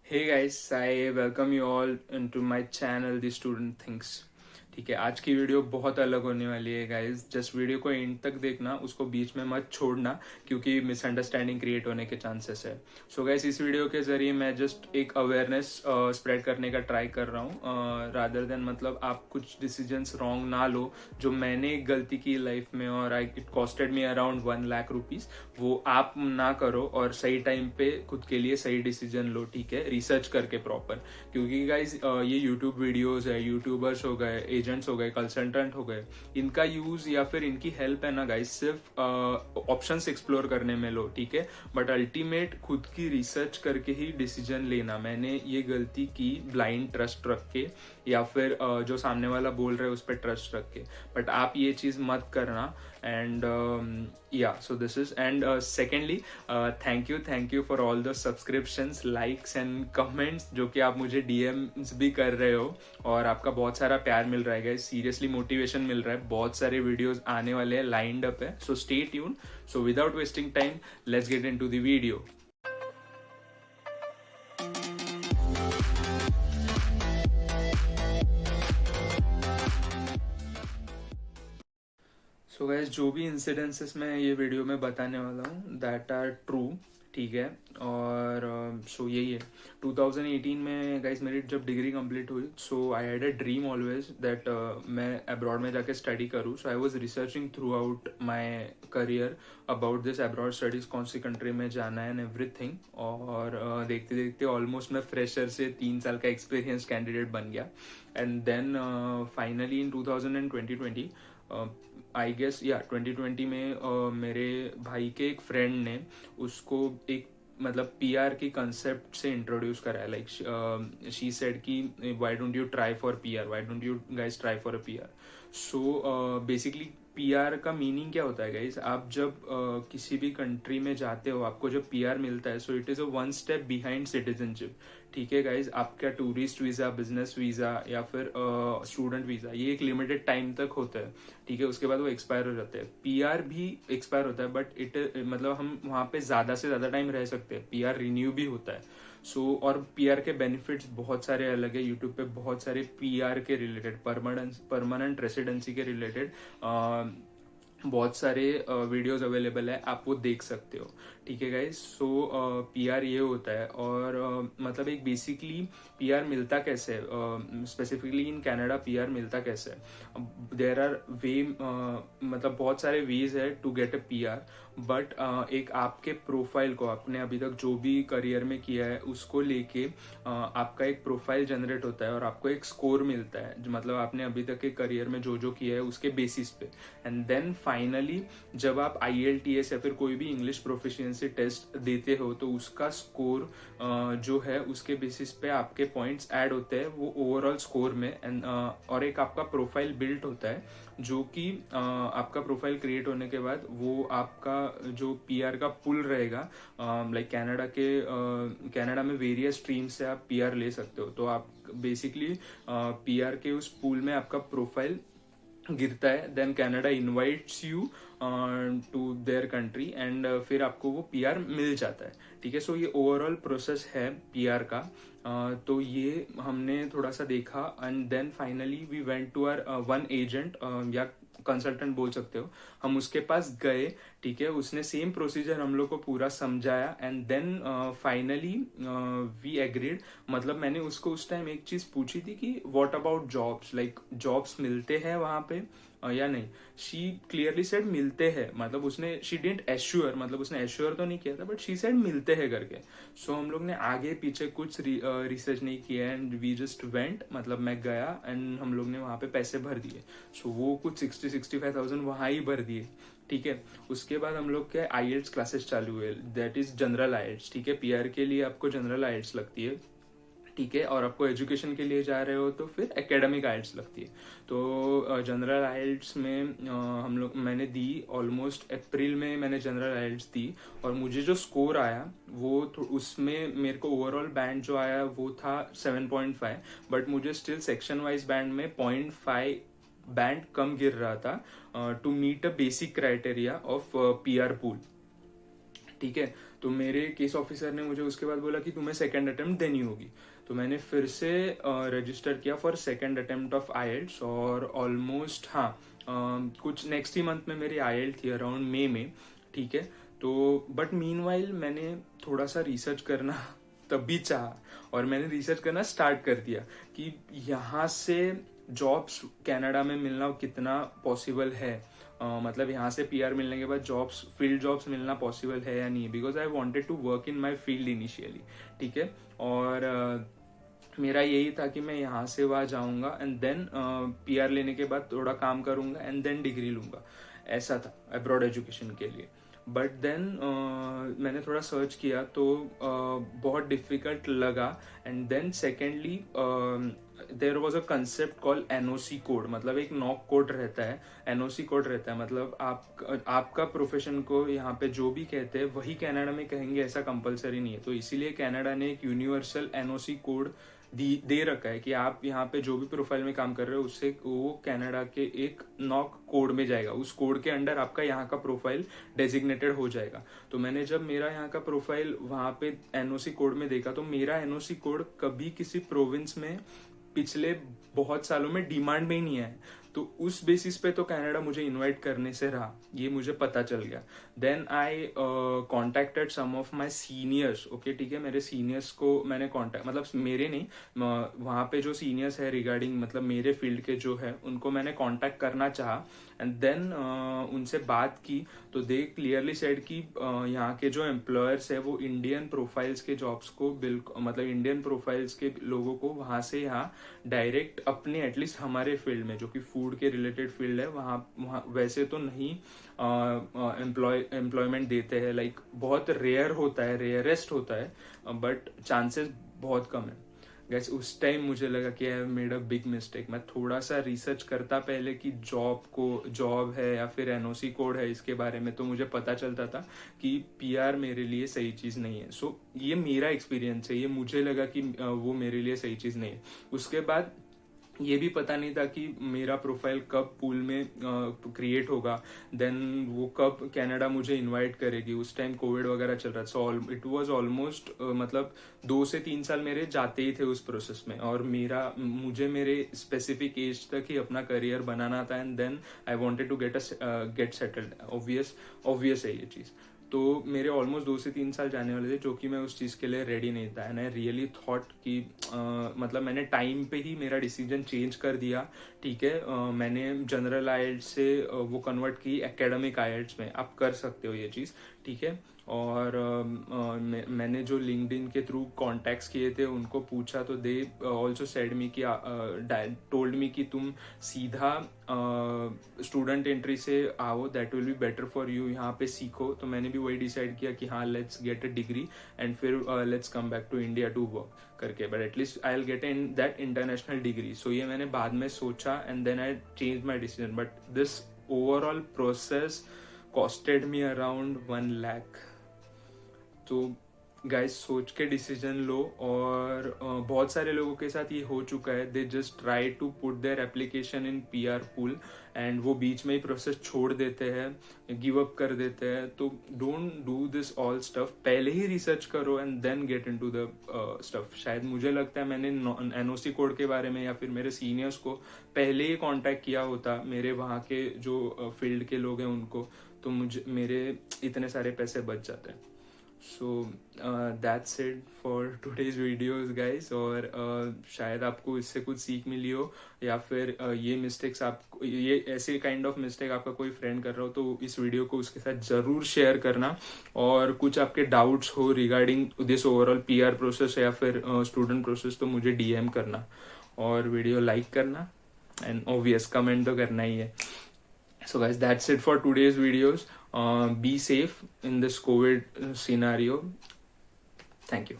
Hey guys, I welcome you all into my channel The Student Thinks। ठीक है, आज की वीडियो बहुत अलग होने वाली है गाइस। जस्ट वीडियो को एंड तक देखना, उसको बीच में मत छोड़ना क्योंकि मिसअंडरस्टैंडिंग क्रिएट होने के चांसेस है। सो गाइस, इस वीडियो के जरिए मैं जस्ट एक अवेयरनेस स्प्रेड करने का ट्राई कर रहा हूँ, रादर देन मतलब आप कुछ डिसीजंस रॉन्ग ना लो। जो मैंने एक गलती की लाइफ में और it costed me around 1 lakh rupees, वो आप ना करो और सही टाइम पे खुद के लिए सही डिसीजन लो। ठीक है, रिसर्च करके प्रॉपर, क्योंकि गाइज ये यूट्यूब वीडियोस है, यूट्यूबर्स हो गए, एजेंट्स हो गए, कंसल्टेंट हो गए, इनका यूज या फिर इनकी हेल्प है ना गाइज, सिर्फ ऑप्शंस एक्सप्लोर करने में लो। ठीक है, बट अल्टीमेट खुद की रिसर्च करके ही डिसीजन लेना। मैंने ये गलती की ब्लाइंड ट्रस्ट रख के या फिर जो सामने वाला बोल रहा है उस पर ट्रस्ट रख के, बट आप ये चीज मत करना। एंड या so this is and secondly, thank you for all the subscriptions, likes and comments जो कि आप मुझे डीएम्स भी कर रहे हो, और आपका बहुत सारा प्यार मिल रहा है गाइस। सीरियसली मोटिवेशन मिल रहा है, बहुत सारे वीडियोस आने वाले हैं, लाइंड अप है, so stay tune. So without wasting time, let's get into the video. So gas, जो भी इंसिडेंसेस मैं ये वीडियो में बताने वाला हूँ दैट आर ट्रू। ठीक है, और सो यही है। 2018 में गाइस मेरी जब डिग्री कंप्लीट हुई, so I had a dream always that मैं अब्रॉड में जाके स्टडी करूँ। So I was researching throughout my career about this abroad studies, कौन सी कंट्री में जाना है एंड एवरीथिंग। और देखते देखते ऑलमोस्ट मैं फ्रेशर से 3 साल का एक्सपीरियंस कैंडिडेट बन गया। And then finally in 2020 I guess या 2020 में मेरे भाई के एक फ्रेंड ने उसको एक मतलब पीआर की कंसेप्ट से इंट्रोड्यूस कराया। लाइक शी सेड कि why don't you try for PR, why don't you guys try for a PR. So basically PR का मीनिंग क्या होता है गाइस? आप जब किसी भी कंट्री में जाते हो, आपको जब पीआर मिलता है, so it is a 1 step behind citizenship. ठीक है गाइज, आपका टूरिस्ट वीजा, बिजनेस वीजा या फिर स्टूडेंट वीजा, ये एक लिमिटेड टाइम तक होता है। ठीक है, उसके बाद वो एक्सपायर हो जाते हैं। पीआर भी एक्सपायर होता है, बट इट मतलब हम वहां पे ज्यादा से ज्यादा टाइम रह सकते हैं। पीआर रिन्यू भी होता है। और पीआर के बेनिफिट्स बहुत सारे अलग है। यूट्यूब पे बहुत सारे पीआर के रिलेटेड, परमानेंट रेसिडेंसी के रिलेटेड बहुत सारे वीडियोस अवेलेबल है, आप वो देख सकते हो। ठीक है गाइज, सो पीआर ये होता है। और मतलब एक बेसिकली पीआर मिलता कैसे है, स्पेसिफिकली इन कनाडा पीआर मिलता कैसे है? देयर आर वे, मतलब बहुत सारे वेज है to get a PR. But एक आपके प्रोफाइल को, आपने अभी तक जो भी करियर में किया है उसको लेके आपका एक प्रोफाइल जनरेट होता है और आपको एक स्कोर मिलता है, जो मतलब आपने अभी तक के करियर में जो जो किया है उसके बेसिस पे। एंड देन फाइनली जब आप IELTS या फिर कोई भी इंग्लिश प्रोफिशिएंसी टेस्ट देते हो, तो उसका स्कोर जो है उसके बेसिस पे आपके पॉइंट्स ऐड होते हैं वो ओवरऑल स्कोर में। एंड और एक आपका प्रोफाइल बिल्ट होता है, जो कि आपका प्रोफाइल क्रिएट होने के बाद वो आपका जो पीआर का पुल रहेगा। लाइक कनाडा में वेरियस स्ट्रीम से आप पीआर ले सकते हो। तो आप बेसिकली पीआर के उस पुल में आपका प्रोफाइल गिरता है। Then Canada invites you to their country and फिर आपको वो पीआर मिल जाता है। ठीक है, सो ये ओवरऑल प्रोसेस है पीआर का। तो ये हमने थोड़ा सा देखा and then finally we went to our one agent या कंसल्टेंट बोल सकते हो। हम उसके पास गए। ठीक है, उसने सेम प्रोसीजर हम लोग को पूरा समझाया and then finally we agreed. मतलब मैंने उसको उस टाइम एक चीज पूछी थी कि what about jobs, like jobs मिलते हैं वहां पे या नहीं। शी क्लियरली सेड मिलते हैं, मतलब उसने शी डिडंट एश्योर, मतलब उसने एश्योर तो नहीं किया था, बट शी सेड मिलते हैं करके। सो हम लोग ने आगे पीछे कुछ रिसर्च नहीं किया एंड वी जस्ट वेंट। मतलब मैं गया एंड हम लोग ने वहां पे पैसे भर दिए। सो वो कुछ 60-65 थाउजेंड वहां ही भर दिए। ठीक है, उसके बाद हम लोग के IELTS क्लासेस चालू हुए, दैट इज जनरल IELTS। ठीक है, पीआर के लिए आपको जनरल IELTS लगती है। ठीक है, और आपको एजुकेशन के लिए जा रहे हो तो फिर एकेडमिक आइल्ट्स लगती है। तो जनरल आइल्ट्स में मैंने दी ऑलमोस्ट अप्रैल में मैंने जनरल आइल्ट्स दी। और मुझे जो स्कोर आया वो उसमें मेरे को ओवरऑल बैंड जो आया वो था 7.5, बट मुझे स्टिल सेक्शन वाइज बैंड में 0.5 बैंड कम गिर रहा था to meet a basic criteria of PR pool. ठीक है, तो मेरे केस ऑफिसर ने मुझे उसके बाद बोला कि तुम्हें सेकंड अटेम्प्ट देनी होगी। तो मैंने फिर से रजिस्टर किया for second attempt of IELTS, और ऑलमोस्ट हाँ कुछ नेक्स्ट ही मंथ में मेरी आईएल्ट थी अराउंड मई में, ठीक है। तो बट मीनवाइल मैंने थोड़ा सा रिसर्च करना तब भी चाहा, और मैंने रिसर्च करना स्टार्ट कर दिया कि यहाँ से जॉब्स कनाडा में मिलना कितना पॉसिबल है, मतलब यहाँ से पीआर मिलने के बाद जॉब्स, फील्ड जॉब्स मिलना पॉसिबल है या नहीं, because I wanted to work in my field initially, ठीक है। और मेरा यही था कि मैं यहाँ से वहाँ जाऊंगा एंड देन पीआर लेने के बाद थोड़ा काम करूंगा एंड देन डिग्री लूंगा, ऐसा था अब्रॉड एजुकेशन के लिए। बट देन मैंने थोड़ा सर्च किया तो बहुत डिफिकल्ट लगा। And then secondly there was a concept called NOC code, मतलब एक नॉक कोड रहता है, एनओसी कोड रहता है, मतलब आपका प्रोफेशन को यहाँ पे जो भी कहते हैं वही कनाडा में कहेंगे, ऐसा कंपलसरी नहीं है। तो इसीलिए कनाडा ने एक यूनिवर्सल एनओसी कोड दे रखा है कि आप यहाँ पे जो भी प्रोफाइल में काम कर रहे हो उससे वो कनाडा के एक नॉक कोड में जाएगा, उस कोड के अंडर आपका यहाँ का प्रोफाइल डेजिग्नेटेड हो जाएगा। तो मैंने जब मेरा यहाँ का प्रोफाइल वहां पे एनओसी कोड में देखा तो मेरा एनओसी कोड कभी किसी प्रोविंस में पिछले बहुत सालों में डिमांड में ही नहीं है। तो उस बेसिस पे तो कनाडा मुझे इनवाइट करने से रहा, ये मुझे पता चल गया। Then I contacted some of my seniors, okay ठीक है, मेरे सीनियर्स को मैंने कॉन्टेक्ट, मतलब मेरे नहीं, वहाँ पे जो सीनियर्स है रिगार्डिंग मतलब मेरे फील्ड के जो है उनको मैंने कॉन्टेक्ट करना चाहा। एंड देन उनसे बात की तो दे क्लियरली सेड कि यहाँ के जो एम्प्लॉयर्स है वो इंडियन प्रोफाइल्स के जॉब्स को बिल्कुल, मतलब इंडियन प्रोफाइल्स के लोगों को वहां से यहाँ डायरेक्ट अपने एटलीस्ट हमारे फील्ड में जो कि फूड के रिलेटेड फील्ड है वहाँ वैसे तो नहीं एम्प्लॉयमेंट देते हैं, लाइक बहुत रेयर होता है, रेयरेस्ट होता है, बट चांसेस बहुत कम है। गैस उस टाइम मुझे लगा कि I made a big mistake. मैं थोड़ा सा रिसर्च करता पहले कि जॉब है या फिर एनओसी कोड है इसके बारे में, तो मुझे पता चलता था कि पीआर मेरे लिए सही चीज नहीं है। सो ये मेरा एक्सपीरियंस है, ये मुझे लगा कि वो मेरे लिए सही चीज नहीं है। उसके बाद ये भी पता नहीं था कि मेरा प्रोफाइल कब पूल में क्रिएट होगा, देन वो कब कनाडा मुझे इनवाइट करेगी। उस टाइम कोविड वगैरह चल रहा था, सो इट वाज ऑलमोस्ट मतलब 2 से 3 साल मेरे जाते ही थे उस प्रोसेस में, और मुझे मेरे स्पेसिफिक एज तक ही अपना करियर बनाना था। And then I wanted to get settled, obvious है ये चीज। तो मेरे ऑलमोस्ट 2 से 3 साल जाने वाले थे जो कि मैं उस चीज के लिए रेडी नहीं था। एंड आई रियली थॉट कि मतलब मैंने टाइम पे ही मेरा डिसीजन चेंज कर दिया, ठीक है। मैंने जनरल आईएल्ट्स से वो कन्वर्ट की एकेडमिक आईएल्ट्स में, आप कर सकते हो ये चीज, ठीक है। और मैंने जो लिंक्डइन के थ्रू कॉन्टैक्ट्स किए थे उनको पूछा तो दे ऑल्सो सेड मी कि टोल्ड मी कि तुम सीधा स्टूडेंट एंट्री से आओ, that will be better for you, यहाँ पे सीखो। तो मैंने भी वही डिसाइड किया कि हाँ let's get a degree and फिर let's come back to India to work करके, but at least I will get in that international degree. So ये मैंने बाद में सोचा and then I change my decision, but this overall process costed me around 1 lakh. तो guys सोच के decision लो, और बहुत सारे लोगों के साथ ये हो चुका है, they just try to put their application in PR pool and वो बीच में ही प्रोसेस छोड़ देते हैं, गिव अप कर देते हैं। तो don't do this all stuff, पहले ही रिसर्च करो and then get into the stuff. शायद मुझे लगता है मैंने एनओसी कोड के बारे में या फिर मेरे सीनियर्स को पहले ही कांटेक्ट किया होता, मेरे वहाँ के जो फील्ड के लोग हैं उनको, तो मेरे इतने सारे पैसे बच जाते हैं। So that's it for today's videos guys. और शायद आपको इससे कुछ सीख मिली हो, या फिर ये मिस्टेक्स आपको, ये ऐसे काइंड ऑफ मिस्टेक आपका कोई फ्रेंड कर रहा हो तो इस वीडियो को उसके साथ जरूर शेयर करना। और कुछ आपके डाउट्स हो regarding this overall PR process या फिर स्टूडेंट प्रोसेस तो मुझे डीएम करना, और वीडियो लाइक करना, एंड ऑब्वियस कमेंट तो करना ही है। So guys, that's it for today's videos. Be safe in this COVID scenario. Thank you.